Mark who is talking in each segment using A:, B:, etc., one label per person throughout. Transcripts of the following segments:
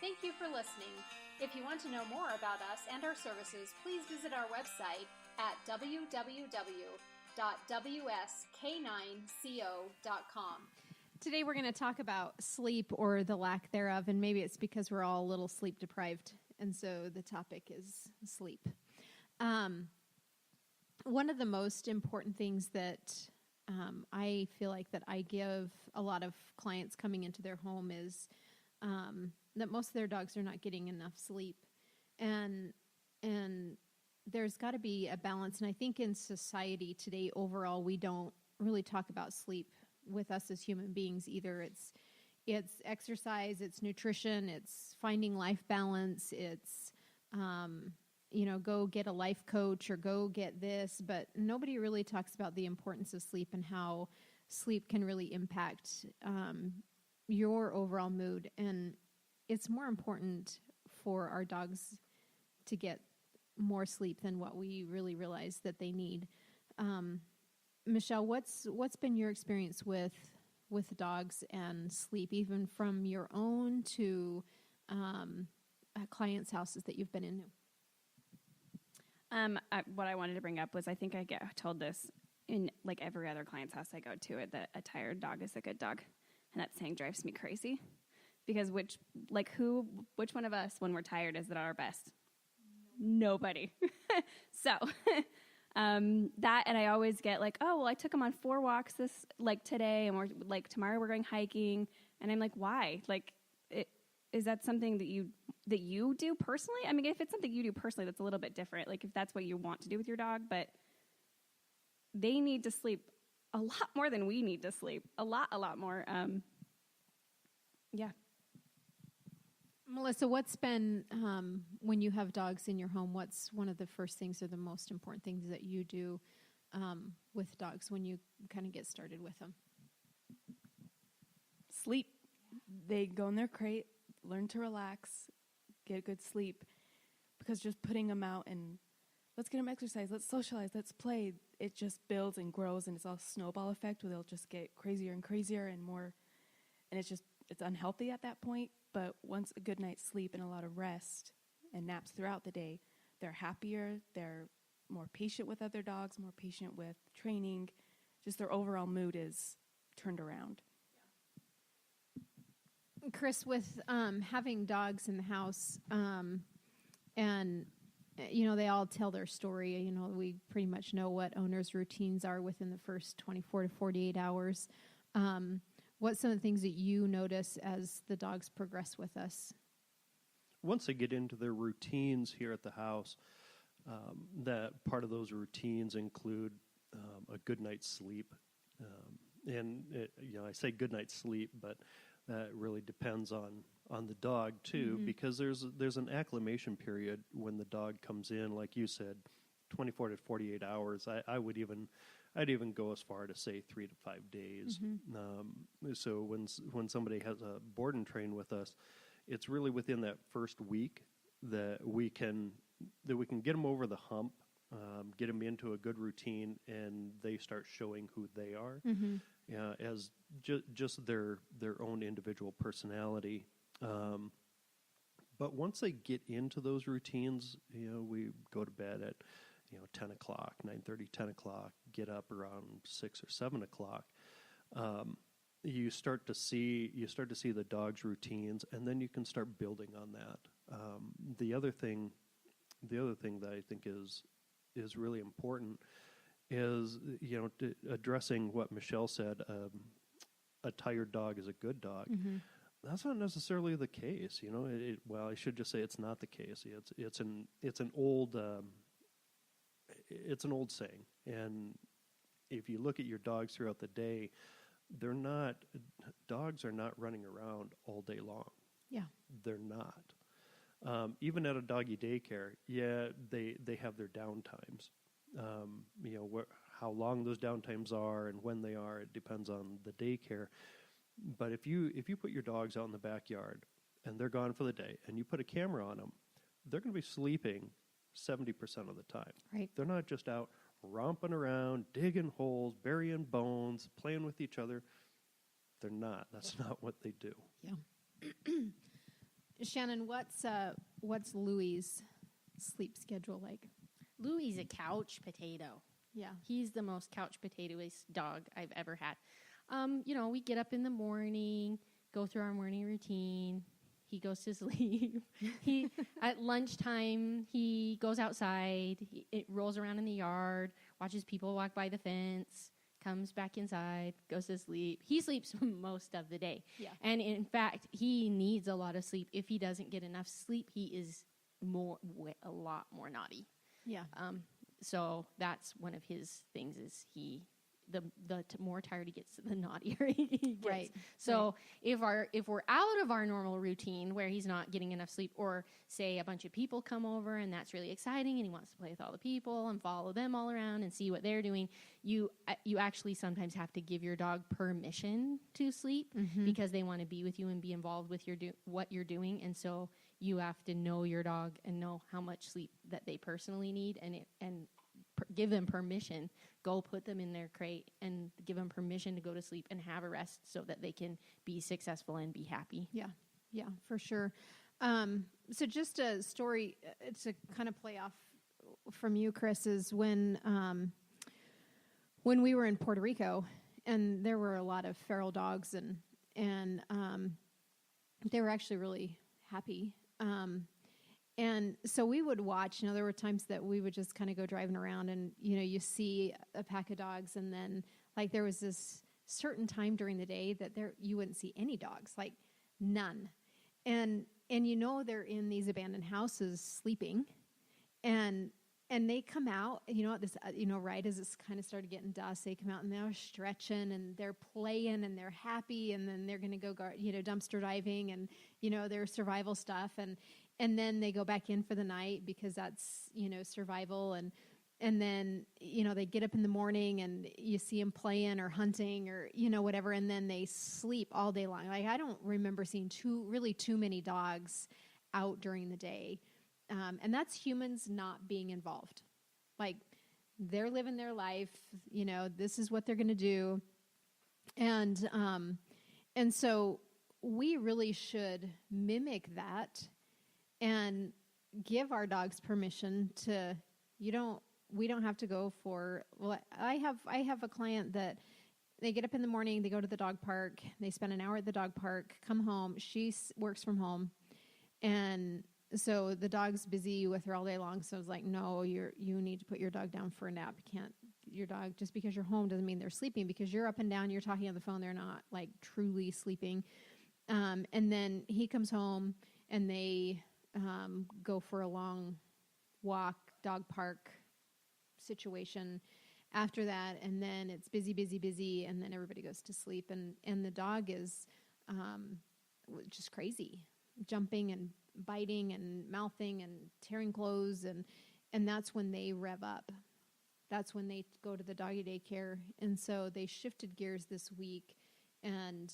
A: Thank you for listening. If you want to know more about us and our services, please visit our website at www.wsk9co.com.
B: Today we're going to talk about sleep or the lack thereof, and maybe it's because we're all a little sleep deprived, and so the topic is sleep. One of the most important things that I feel like that I give a lot of clients coming into their home is that most of their dogs are not getting enough sleep, and there's got to be a balance. And I think in society today, overall, we don't really talk about sleep with us as human beings either. It's exercise, it's nutrition, it's finding life balance, it's go get a life coach or go get this, but nobody really talks about the importance of sleep and how sleep can really impact your overall mood. And it's more important for our dogs to get more sleep than what we really realize that they need. Michelle, what's been your experience with dogs and sleep, even from your own to clients' houses that you've been in?
C: What I wanted to bring up was I think I get told this in like every other client's house I go to, that a tired dog is a good dog. And that saying drives me crazy because which one of us when we're tired is at our best? Nobody. So that, and I always get like, oh, well, I took him on 4 walks today, and we're like, tomorrow we're going hiking. And I'm like, why? Like, is that something that you do personally? I mean, if it's something you do personally, that's a little bit different. Like if that's what you want to do with your dog, but they need to sleep a lot more than we need to sleep. A lot more. Yeah.
B: Melissa, what's been, when you have dogs in your home, what's one of the first things or the most important things that you do with dogs when you kind of get started with them?
D: Sleep. They go in their crate, learn to relax, get good sleep, because just putting them out and let's get them exercise, let's socialize, let's play, it just builds and grows, and it's all snowball effect where they'll just get crazier and crazier and more, and it's unhealthy at that point. But once a good night's sleep and a lot of rest and naps throughout the day, they're happier, they're more patient with other dogs, more patient with training, just their overall mood is turned around.
B: Chris, with having dogs in the house, and they all tell their story. We pretty much know what owners' routines are within the first 24 to 48 hours. What's some of the things that you notice as the dogs progress with us?
E: Once they get into their routines here at the house, that part of those routines include a good night's sleep. I say good night's sleep, but that really depends on the dog too, mm-hmm. because there's an acclimation period when the dog comes in, like you said, 24 to 48 hours. I'd even go as far to say 3 to 5 days. Mm-hmm. So when somebody has a board and train with us, it's really within that first week that we can get them over the hump, get them into a good routine, and they start showing who they are, mm-hmm. As just their own individual personality. But once they get into those routines, we go to bed at 10 o'clock, 9:30, 10 o'clock, get up around 6 or 7 o'clock. You start to see the dog's routines, and then you can start building on that. The other thing that I think is really important is, addressing what Michelle said, a tired dog is a good dog. Mm-hmm. That's not necessarily the case. I should just say it's not the case. It's an old saying. And if you look at your dogs throughout the day, dogs are not running around all day long.
B: Yeah.
E: They're not. Even at a doggy daycare, they have their downtimes. How long those downtimes are and when they are, it depends on the daycare. But if you put your dogs out in the backyard and they're gone for the day, and you put a camera on them, they're going to be sleeping 70% of the time.
B: Right.
E: They're not just out romping around, digging holes, burying bones, playing with each other. They're not. That's not what they do.
B: Yeah. Shannon, what's Louie's sleep schedule like?
F: Louie's a couch potato.
B: Yeah.
F: He's the most couch potatoist dog I've ever had. We get up in the morning, go through our morning routine. He goes to sleep. At lunchtime, he goes outside. It rolls around in the yard, watches people walk by the fence, comes back inside, goes to sleep. He sleeps most of the day.
B: Yeah.
F: And in fact, he needs a lot of sleep. If he doesn't get enough sleep, he is a lot more naughty.
B: Yeah.
F: So that's one of his things is the more tired he gets, the naughtier he gets.
B: Right.
F: So if we're out of our normal routine where he's not getting enough sleep, or say a bunch of people come over and that's really exciting and he wants to play with all the people and follow them all around and see what they're doing, you actually sometimes have to give your dog permission to sleep because they want to be with you and be involved with what you're doing. And so you have to know your dog and know how much sleep that they personally need and give them permission. Go put them in their crate and give them permission to go to sleep and have a rest so that they can be successful and be happy.
B: Yeah, for sure. So just a story to kind of play off from you, Chris, is when we were in Puerto Rico and there were a lot of feral dogs and they were actually really happy. And so we would watch, there were times that we would just kind of go driving around and, you see a pack of dogs and then like there was this certain time during the day that you wouldn't see any dogs, like none. And they're in these abandoned houses sleeping and they come out, at this, right as it's kind of started getting dusk, they come out and they're stretching and they're playing and they're happy and then they're going to go, dumpster diving and, their survival stuff. And then they go back in for the night because that's, survival. And then, they get up in the morning and you see them playing or hunting or, whatever. And then they sleep all day long. Like, I don't remember seeing too many dogs out during the day. And that's humans not being involved. Like, they're living their life, this is what they're going to do. And so we really should mimic that and give our dogs permission to, we don't have to go I have a client that they get up in the morning, they go to the dog park, they spend an hour at the dog park, come home, she works from home. And so the dog's busy with her all day long. So I was like, no, you need to put your dog down for a nap. Your dog, just because you're home doesn't mean they're sleeping, because you're up and down, you're talking on the phone, they're not like truly sleeping. And then he comes home and they go for a long walk, dog park situation after that. And then it's busy. And then everybody goes to sleep. And the dog is just crazy, jumping and biting and mouthing and tearing clothes. And that's when they rev up. That's when they go to the doggy daycare. And so they shifted gears this week. And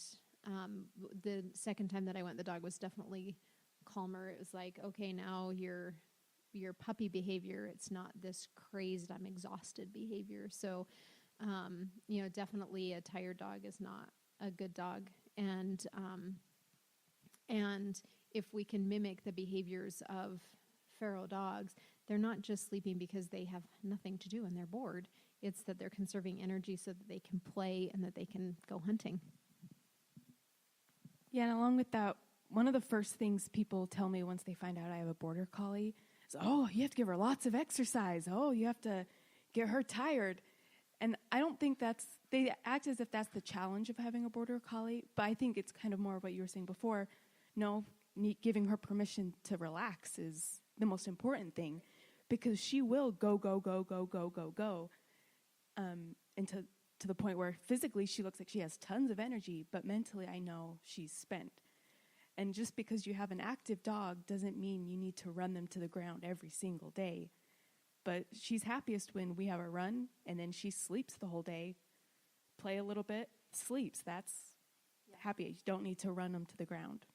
B: the second time that I went, the dog was definitely calmer. It was like, okay, now your puppy behavior, it's not this crazed, I'm exhausted behavior. So, definitely a tired dog is not a good dog. And if we can mimic the behaviors of feral dogs, they're not just sleeping because they have nothing to do and they're bored. It's that they're conserving energy so that they can play and that they can go hunting.
D: Yeah, and along with that, one of the first things people tell me once they find out I have a border collie is, oh, you have to give her lots of exercise. Oh, you have to get her tired. And I don't think they act as if that's the challenge of having a border collie, but I think it's kind of more what you were saying before. No, giving her permission to relax is the most important thing, because she will go, and to the point where physically she looks like she has tons of energy, but mentally I know she's spent. And just because you have an active dog doesn't mean you need to run them to the ground every single day. But she's happiest when we have a run, and then she sleeps the whole day, play a little bit, sleeps. That's happy. You don't need to run them to the ground.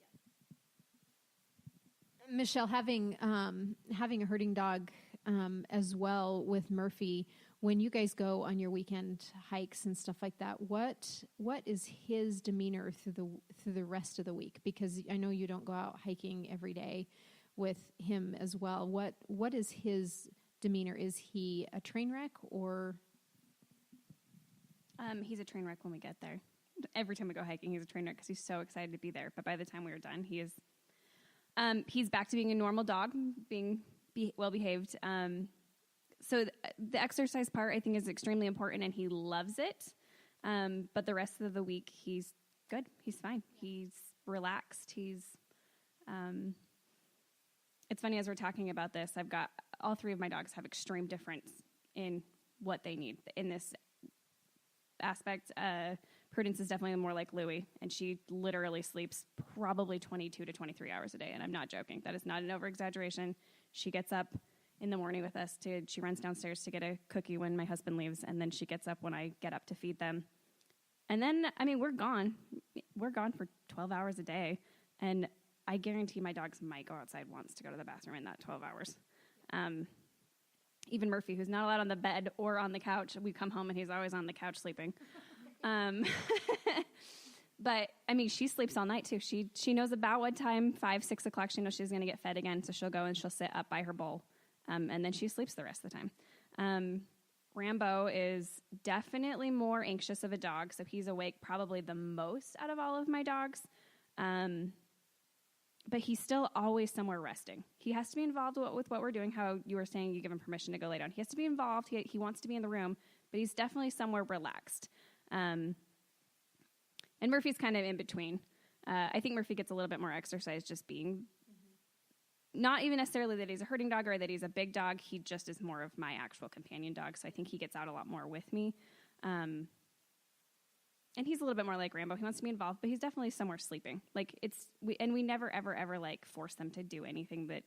B: Michelle, having a herding dog as well with Murphy. When you guys go on your weekend hikes and stuff like that, what is his demeanor through the rest of the week? Because I know you don't go out hiking every day with him as well. What is his demeanor? Is he a train wreck or?
C: He's a train wreck when we get there. Every time we go hiking, he's a train wreck because he's so excited to be there. But by the time we are done, he's back to being a normal dog, being well behaved. So the exercise part, I think, is extremely important, and he loves it. But the rest of the week, he's good. He's fine. He's relaxed. It's funny, as we're talking about this, I've got all three of my dogs have extreme difference in what they need in this aspect. Prudence is definitely more like Louie, and she literally sleeps probably 22 to 23 hours a day, and I'm not joking. That is not an over-exaggeration. She gets up in the morning with us. She runs downstairs to get a cookie when my husband leaves, and then she gets up when I get up to feed them. And then, we're gone. We're gone for 12 hours a day, and I guarantee my dogs might go outside once to go to the bathroom in that 12 hours. Even Murphy, who's not allowed on the bed or on the couch, we come home and he's always on the couch sleeping. But, she sleeps all night, too. She knows about what time, 5, 6 o'clock, she knows she's going to get fed again, so she'll go and she'll sit up by her bowl, and then she sleeps the rest of the time. Rambo is definitely more anxious of a dog, so he's awake probably the most out of all of my dogs. But he's still always somewhere resting. He has to be involved with what we're doing, how you were saying you give him permission to go lay down. He has to be involved. He wants to be in the room, but he's definitely somewhere relaxed. And Murphy's kind of in between. I think Murphy gets a little bit more exercise just being, not even necessarily that he's a herding dog or that he's a big dog. He just is more of my actual companion dog, so I think he gets out a lot more with me. And he's a little bit more like Rambo. He wants to be involved, but he's definitely somewhere sleeping. We never, ever, force them to do anything but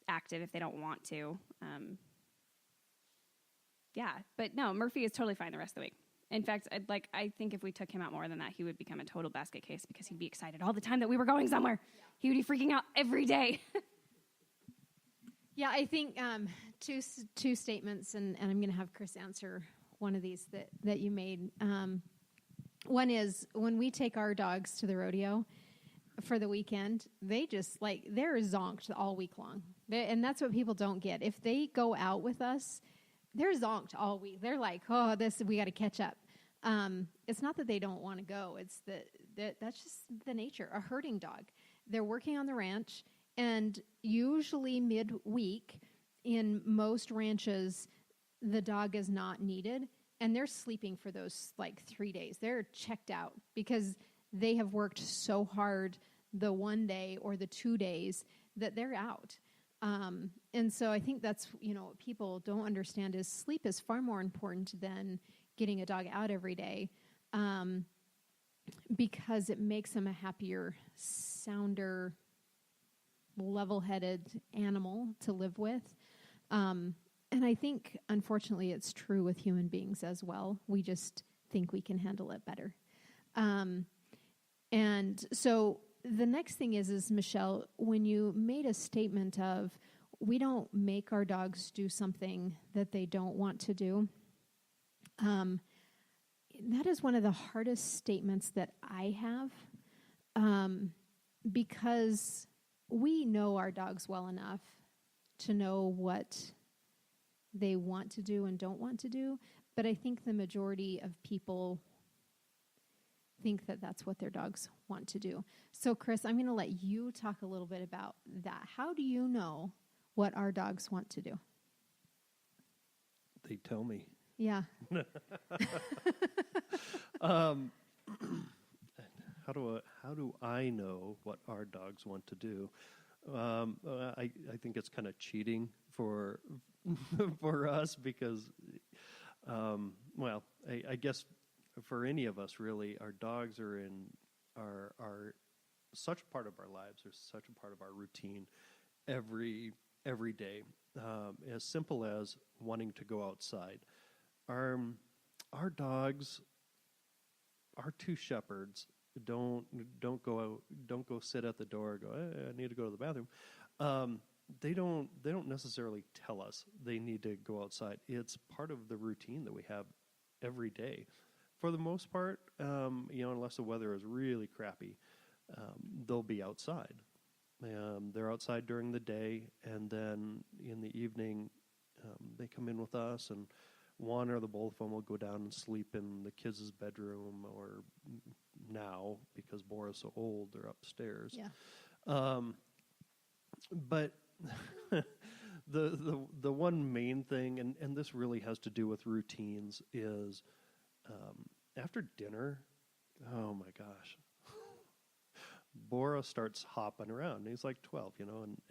C: active if they don't want to. But no, Murphy is totally fine the rest of the week. In fact, I think if we took him out more than that, he would become a total basket case because he'd be excited all the time that we were going somewhere. Yeah. He would be freaking out every day.
B: Yeah, I think two statements, and I'm going to have Chris answer one of these that you made. One is when we take our dogs to the rodeo for the weekend, they just they're zonked all week long. And that's what people don't get. If they go out with us, they're zonked all week. They're like, oh, we got to catch up. It's not that they don't want to go. It's that's just the nature. A herding dog. They're working on the ranch, and usually midweek in most ranches, the dog is not needed, and they're sleeping for those 3 days. They're checked out because they have worked so hard the 1 day or the 2 days that they're out. And so I think that's, what people don't understand is sleep is far more important than getting a dog out every day, because it makes them a happier, sounder, level-headed animal to live with. And I think, unfortunately, it's true with human beings as well. We just think we can handle it better. And so the next thing is Michelle, when you made a statement of, we don't make our dogs do something that they don't want to do, that is one of the hardest statements that I have, because we know our dogs well enough to know what they want to do and don't want to do, but I think the majority of people think that that's what their dogs want to do. So, Chris, I'm going to let you talk a little bit about that. How do you know what our dogs want to do?
E: They tell me.
B: Yeah.
E: How do I know what our dogs want to do? I think it's kind of cheating for for us because, I guess for any of us really, our dogs are such a part of our lives. They're such a part of our routine every day. As simple as wanting to go outside. Our dogs, our two shepherds, don't go sit at the door and go, I need to go to the bathroom. they don't necessarily tell us they need to go outside. It's part of the routine that we have every day. For the most part, unless the weather is really crappy, they'll be outside. They're outside during the day, and then in the evening, they come in with us, and one or the both of them will go down and sleep in the kids' bedroom, or now, because Bora's so old, they're upstairs.
B: Yeah.
E: But the one main thing, and this really has to do with routines, is after dinner, oh my gosh, Bora starts hopping around. He's like 12,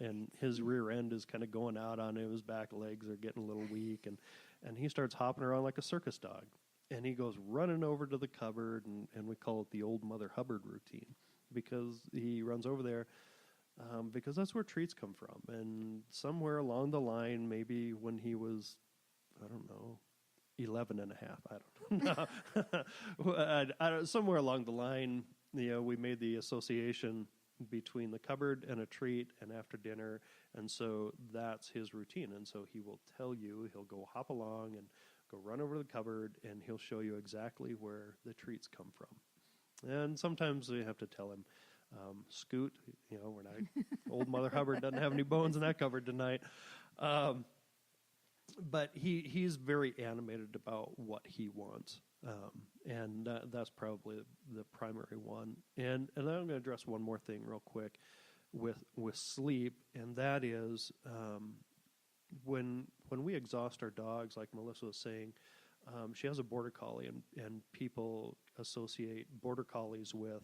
E: and his rear end is kind of going out on him. His back legs are getting a little weak, and he starts hopping around like a circus dog. And he goes running over to the cupboard, and we call it the old Mother Hubbard routine, because he runs over there because that's where treats come from. And somewhere along the line, maybe when he was, 11 and a half, I don't know. Somewhere along the line, we made the association between the cupboard and a treat and after dinner, and so that's his routine. And so he will tell you, he'll go hop along and go run over to the cupboard, and he'll show you exactly where the treats come from. And sometimes we have to tell him, scoot, we're not, old Mother Hubbard doesn't have any bones in that cupboard tonight. But he's very animated about what he wants. And that's probably the primary one. And then I'm going to address one more thing real quick with sleep, and that is when we exhaust our dogs, like Melissa was saying, she has a border collie, and people associate border collies with,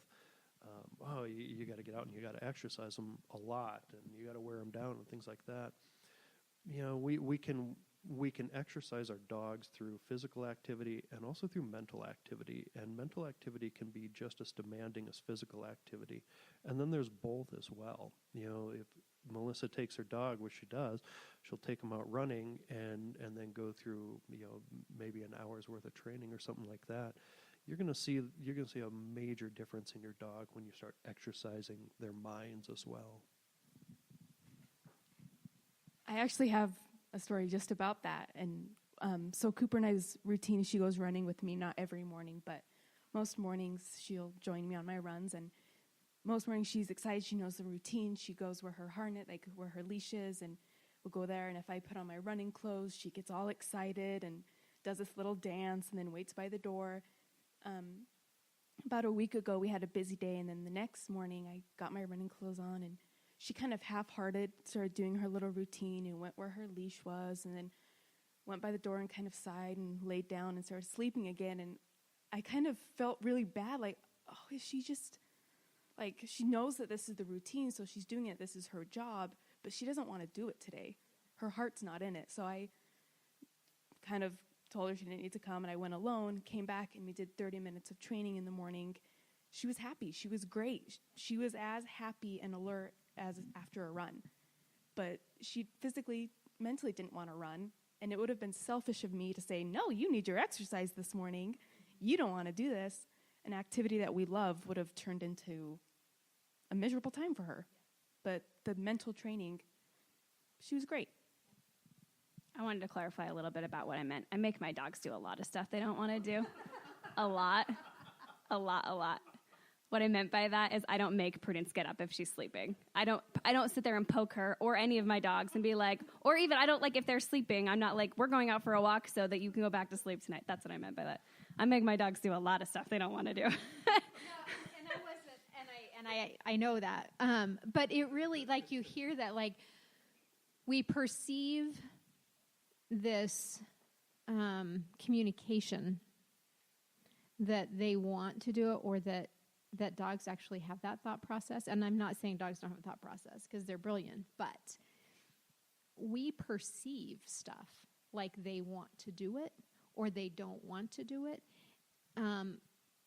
E: you got to get out and you got to exercise them a lot, and you got to wear them down and things like that. We can exercise our dogs through physical activity and also through mental activity. And mental activity can be just as demanding as physical activity. And then there's both as well. If Melissa takes her dog, which she does, she'll take him out running and then go through, maybe an hour's worth of training or something like that. You're going to see a major difference in your dog when you start exercising their minds as well.
D: I actually have a story just about that. And so Cooper and I's routine, she goes running with me, not every morning, but most mornings she'll join me on my runs. And most mornings she's excited. She knows the routine. She goes where her harness, like where her leash is, and we'll go there. And if I put on my running clothes, she gets all excited and does this little dance and then waits by the door. About a week ago, we had a busy day, and then the next morning I got my running clothes on, and she kind of half-hearted started doing her little routine and went where her leash was, and then went by the door and kind of sighed and laid down and started sleeping again. And I kind of felt really bad, like, is she just, like, she knows that this is the routine, so she's doing it, this is her job, but she doesn't want to do it today. Her heart's not in it. So I kind of told her she didn't need to come, and I went alone, came back, and we did 30 minutes of training in the morning. She was happy. She was great. She was as happy and alert as after a run. But she physically, mentally didn't want to run, and it would have been selfish of me to say, no, you need your exercise this morning. You don't want to do this. An activity that we love would have turned into a miserable time for her. But the mental training, she was great.
C: I wanted to clarify a little bit about what I meant. I make my dogs do a lot of stuff they don't want to do. A lot. What I meant by that is I don't make Prudence get up if she's sleeping. I don't sit there and poke her or any of my dogs and be like, or even I don't like if they're sleeping, I'm not like, we're going out for a walk so that you can go back to sleep tonight. That's what I meant by that. I make my dogs do a lot of stuff they don't want to do.
B: I know that. But it really, like, you hear that, like, we perceive this communication that they want to do it, or that dogs actually have that thought process. And I'm not saying dogs don't have a thought process, because they're brilliant, but we perceive stuff like they want to do it or they don't want to do it.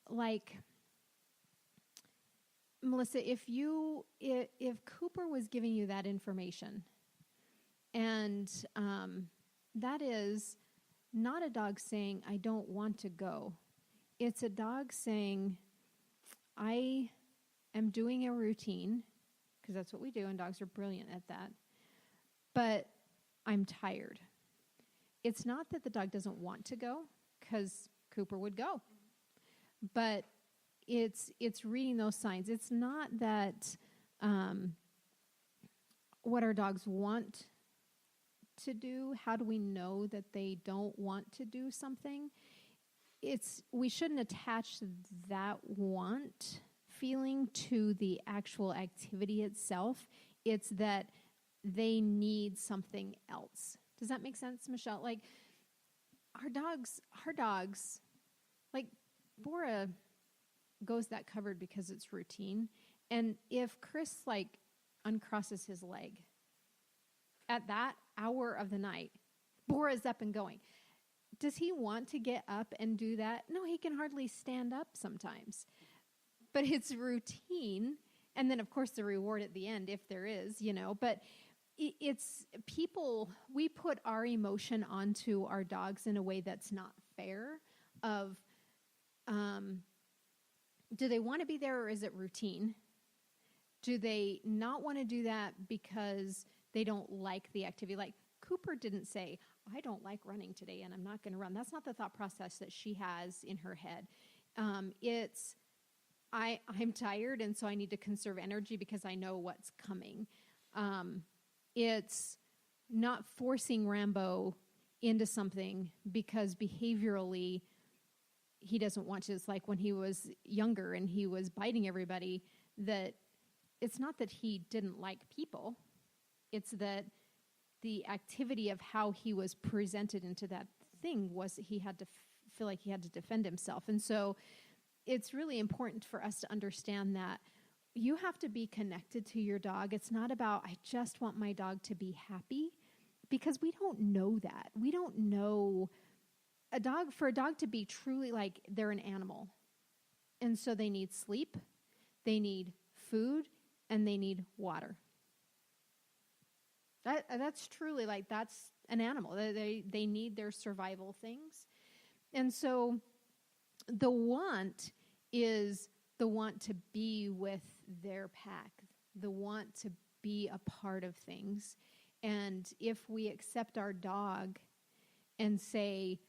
B: Like, Melissa, if Cooper was giving you that information, and that is not a dog saying, I don't want to go. It's a dog saying, I am doing a routine, because that's what we do, and dogs are brilliant at that. but I'm tired. It's not that the dog doesn't want to go, because Cooper would go. But it's reading those signs. It's not that what our dogs want to do. How do we know that they don't want to do something? We shouldn't attach that want feeling to the actual activity itself. It's that they need something else. Does that make sense, Michelle? Like our dogs, like Bora goes that covered because it's routine. And if Chris like uncrosses his leg at that hour of the night, Bora's up and going. Does he want to get up and do that? No, he can hardly stand up sometimes. But it's routine. And then, of course, the reward at the end, if there is, But it's people, we put our emotion onto our dogs in a way that's not fair of, do they want to be there or is it routine? Do they not want to do that because they don't like the activity? Like Cooper didn't say, I don't like running today and I'm not going to run. That's not the thought process that she has in her head. It's, I'm tired and so I need to conserve energy because I know what's coming. It's not forcing Rambo into something because behaviorally he doesn't want to. It's like when he was younger and he was biting everybody, that it's not that he didn't like people. It's that the activity of how he was presented into that thing was he had to feel like he had to defend himself. And so it's really important for us to understand that you have to be connected to your dog. It's not about, I just want my dog to be happy, because we don't know that. We don't know for a dog to be truly like they're an animal. And so they need sleep, they need food, and they need water. That's truly like, that's an animal. They need their survival things. And so the want is the want to be with their pack, the want to be a part of things. And if we accept our dog and say,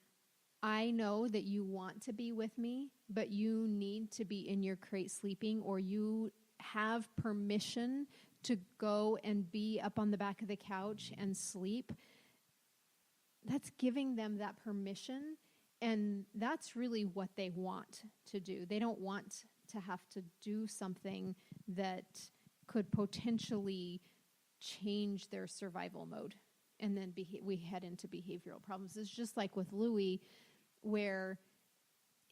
B: I know that you want to be with me, but you need to be in your crate sleeping, or you have permission to go and be up on the back of the couch and sleep, that's giving them that permission. And that's really what they want to do. They don't want to have to do something that could potentially change their survival mode. And then we head into behavioral problems. It's just like with Louis, where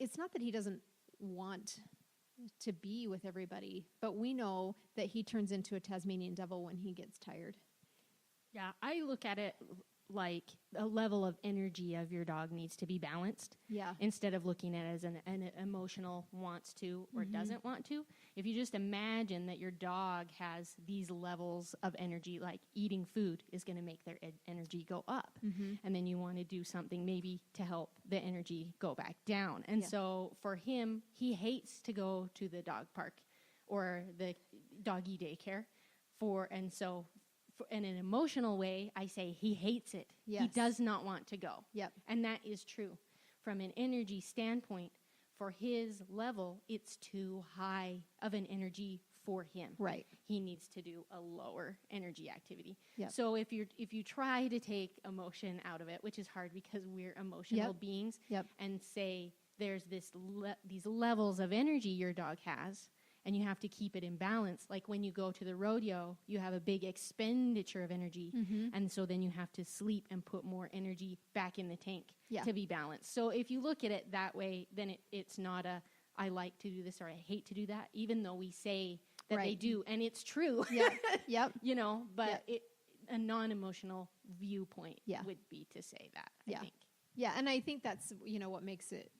B: it's not that he doesn't want to be with everybody, but we know that he turns into a Tasmanian devil when he gets tired.
F: Yeah, I look at it like a level of energy of your dog needs to be balanced.
B: Yeah.
F: Instead of looking at it as an emotional wants to or doesn't want to. If you just imagine that your dog has these levels of energy, like eating food is going to make their energy go up. And then you want to do something maybe to help the energy go back down. And so for him, he hates to go to the dog park or the doggy daycare in an emotional way, I say he hates it.
B: Yes.
F: He does not want to go.
B: Yep.
F: And that is true. From an energy standpoint, for his level, it's too high of an energy for him.
B: Right.
F: He needs to do a lower energy activity.
B: Yep.
F: So if you try to take emotion out of it, which is hard because we're emotional beings, and say there's these levels of energy your dog has, and you have to keep it in balance. Like when you go to the rodeo, you have a big expenditure of energy. And so then you have to sleep and put more energy back in the tank to be balanced. So if you look at it that way, then it's not I like to do this or I hate to do that, even though we say that they do. And it's true. But a non-emotional viewpoint would be to say that, I think.
B: Yeah, and I think that's, what makes it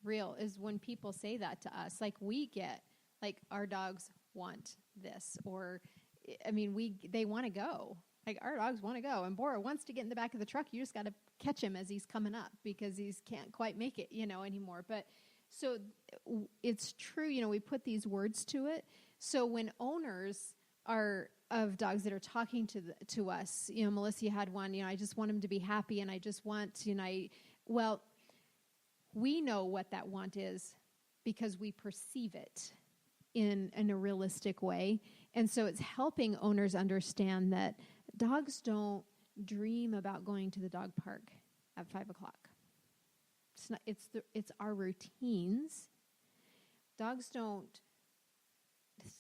B: real is when people say that to us. Like we get, like our dogs want this, or, they want to go. Like our dogs want to go, and Bora wants to get in the back of the truck. You just got to catch him as he's coming up because he can't quite make it, anymore. But so it's true, we put these words to it. So when owners are of dogs that are talking to us. Melissa had one. I just want him to be happy, and I just want. Well, we know what that want is because we perceive it in a realistic way, and so it's helping owners understand that dogs don't dream about going to the dog park at 5:00. It's not. It's our routines. Dogs don't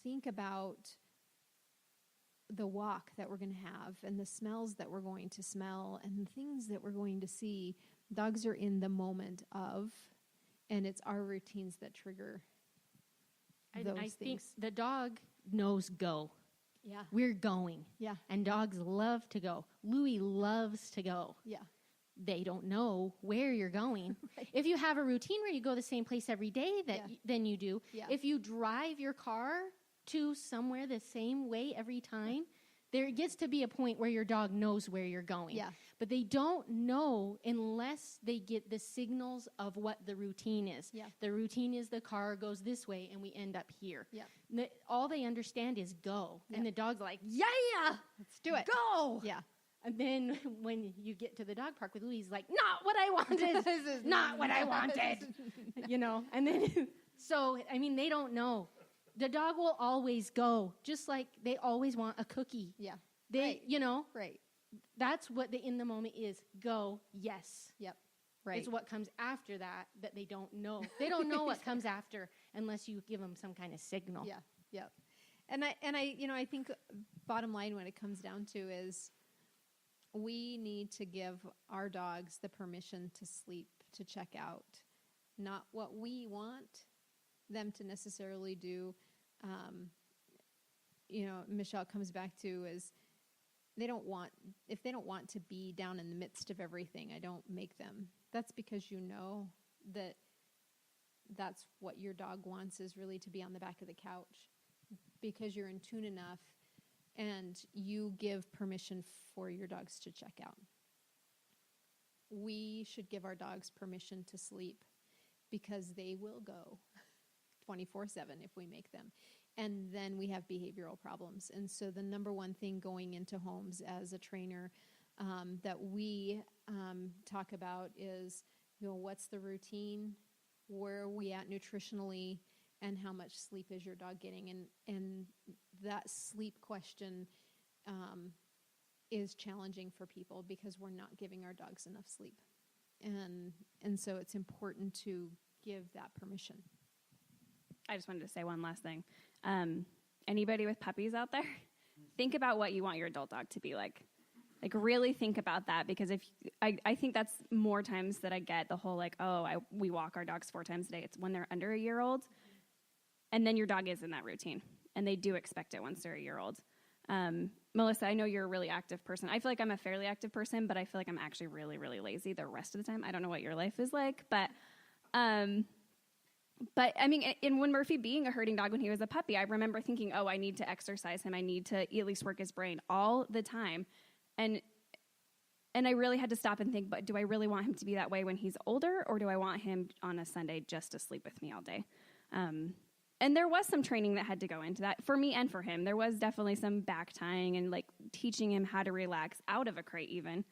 B: think about the walk that we're going to have and the smells that we're going to smell and the things that we're going to see. Dogs are in the moment of, and it's our routines that trigger those
F: I think
B: things.
F: the dog knows go.
B: Yeah.
F: We're going.
B: Yeah.
F: And dogs love to go. Louis loves to go.
B: Yeah.
F: They don't know where you're going.
B: Right.
F: If you have a routine where you go the same place every day, then you do.
B: Yeah.
F: If you drive your car to somewhere the same way every time, there gets to be a point where your dog knows where you're going.
B: Yeah.
F: But they don't know unless they get the signals of what the routine is.
B: Yeah.
F: The routine is the car goes this way and we end up here.
B: Yeah.
F: All they understand is go.
B: Yeah.
F: And the dog's like, yeah,
B: Let's do it.
F: go.
B: Yeah.
F: And then when you get to the dog park with Louis, he's like, not what I wanted. This is not what I wanted. And then, so, they don't know. The dog will always go, just like they always want a cookie.
B: Yeah.
F: They,
B: Right. Right.
F: that's what the in the moment is. Go, yes.
B: Yep. Right.
F: It's what comes after that they don't know. They don't know what comes after unless you give them some kind of signal.
B: Yeah. Yep. And I think bottom line when it comes down to is we need to give our dogs the permission to sleep, to check out, not what we want them to necessarily do. Michelle comes back to is if they don't want to be down in the midst of everything, I don't make them. That's because that's what your dog wants is really to be on the back of the couch because you're in tune enough and you give permission for your dogs to check out. We should give our dogs permission to sleep because they will go 24/7 if we make them. And then we have behavioral problems. And so the number one thing going into homes as a trainer that we talk about is, what's the routine? Where are we at nutritionally? And how much sleep is your dog getting? And that sleep question is challenging for people because we're not giving our dogs enough sleep. And so it's important to give that permission.
C: I just wanted to say one last thing. Anybody with puppies out there, think about what you want your adult dog to be like. Like, really think about that, because I think that's more times that I get the whole, we walk our dogs 4 times a day. It's when they're under a year old, and then your dog is in that routine, and they do expect it once they're a year old. Melissa, I know you're a really active person. I feel like I'm a fairly active person, but I feel like I'm actually really, really lazy the rest of the time. I don't know what your life is like, but when Murphy being a herding dog when he was a puppy, I remember thinking, I need to exercise him. I need to at least work his brain all the time. And I really had to stop and think, but do I really want him to be that way when he's older, or do I want him on a Sunday just to sleep with me all day? And there was some training that had to go into that for me and for him. There was definitely some back tying and teaching him how to relax out of a crate even.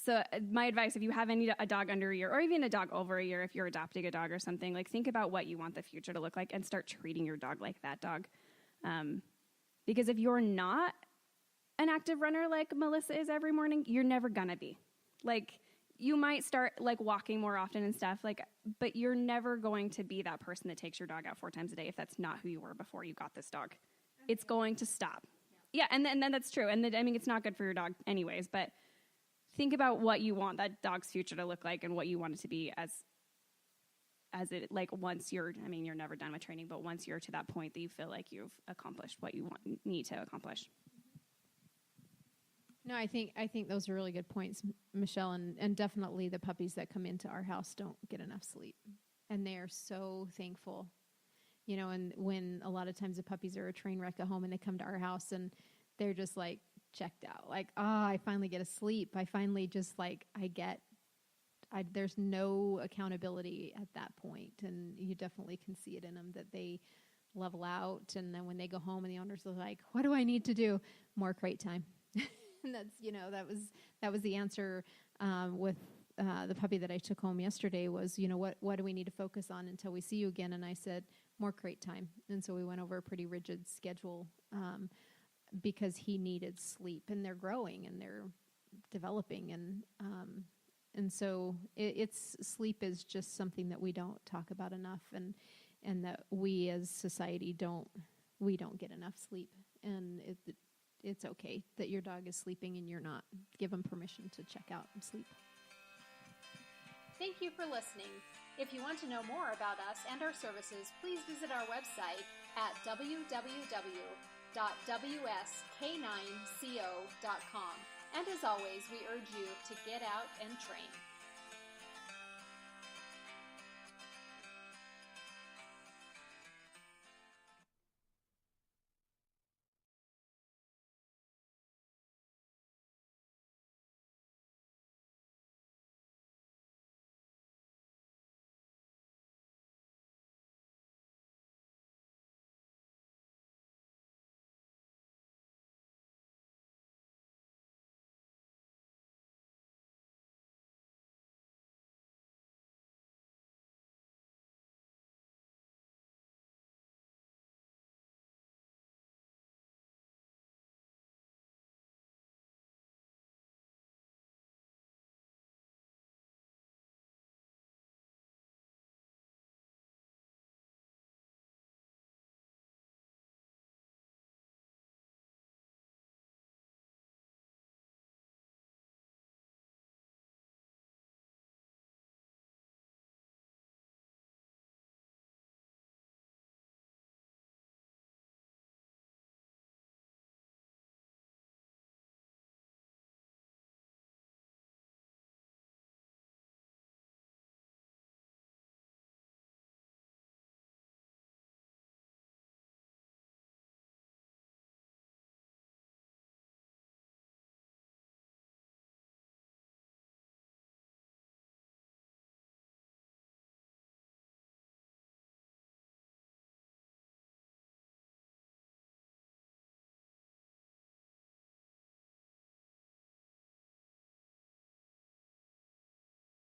C: So my advice, if you have a dog under a year, or even a dog over a year, if you're adopting a dog or something, think about what you want the future to look like and start treating your dog like that dog. Because if you're not an active runner like Melissa is every morning, you're never gonna be. You might start walking more often and stuff, but you're never going to be that person that takes your dog out 4 times a day if that's not who you were before you got this dog. Okay. It's going to stop. Yeah, and then that's true. And it's not good for your dog anyways, but think about what you want that dog's future to look like and what you want it to be as it, once you're never done with training, but once you're to that point that you feel like you've accomplished what you need to accomplish.
B: No, I think those are really good points, Michelle, and definitely the puppies that come into our house don't get enough sleep, and they are so thankful, and when a lot of times the puppies are a train wreck at home and they come to our house and they're just checked out, I finally get a sleep. I finally just there's no accountability at that point, and you definitely can see it in them that they level out. And then when they go home and the owners are like, what do I need to do? More crate time. And that's, that was the answer with the puppy that I took home yesterday was, what do we need to focus on until we see you again? And I said, more crate time. And so we went over a pretty rigid schedule because he needed sleep, and they're growing and they're developing. And so it's sleep is just something that we don't talk about enough, and that we as society don't get enough sleep. And it's okay that your dog is sleeping and you're not. Give them permission to check out and sleep.
A: Thank you for listening. If you want to know more about us and our services, please visit our website at www.wsk9co.com. And as always, we urge you to get out and train.